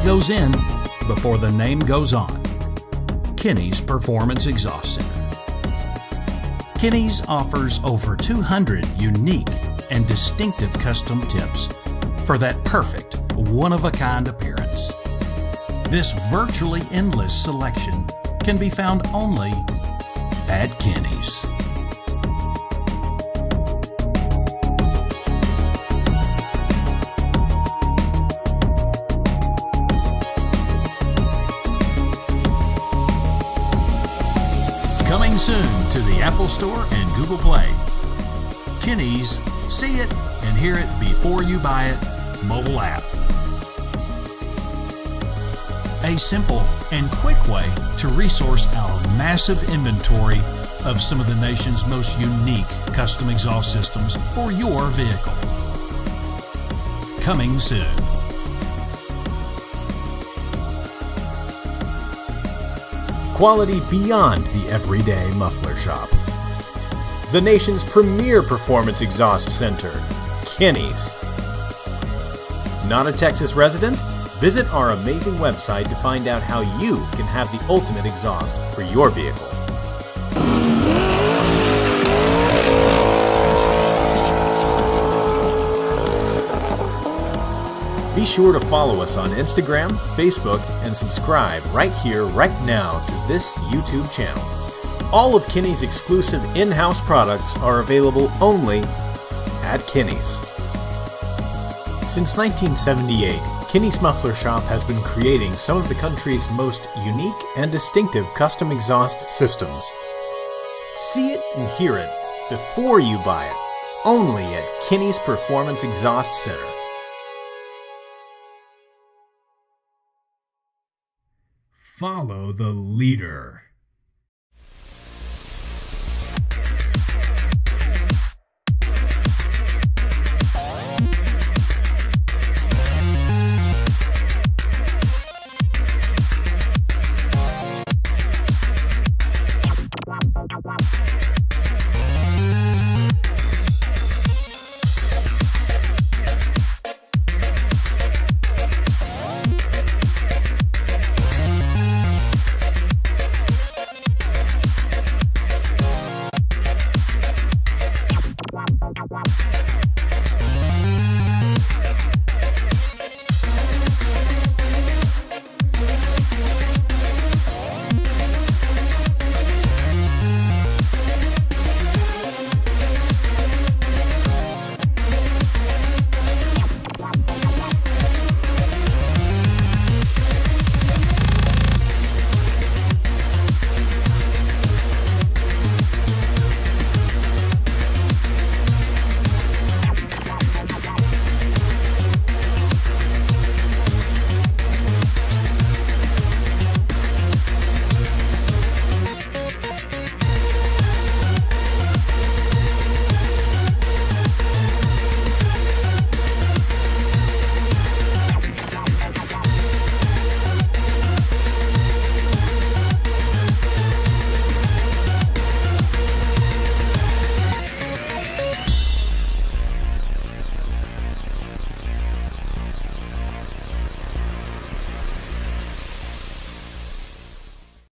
goes in before the name goes on. Kinney's Performance Exhaust Center. Kinney's offers over 200 unique and distinctive custom tips for that perfect, one-of-a-kind appearance. This virtually endless selection can be found only at Kinney's. Coming soon to the Apple Store and Google Play. Kinney's See It and Hear It Before You Buy It mobile app. A simple and quick way to resource our massive inventory of some of the nation's most unique custom exhaust systems for your vehicle. Coming soon. Quality beyond the everyday muffler shop. The nation's premier performance exhaust center, Kinney's. Not a Texas resident? Visit our amazing website to find out how you can have the ultimate exhaust for your vehicle. Be sure to follow us on Instagram, Facebook, and subscribe right here, right now to this YouTube channel. All of Kinney's exclusive in-house products are available only at Kinney's. Since 1978, Kinney's Muffler Shop has been creating some of the country's most unique and distinctive custom exhaust systems. See it and hear it before you buy it, only at Kinney's Performance Exhaust Center. Follow the leader.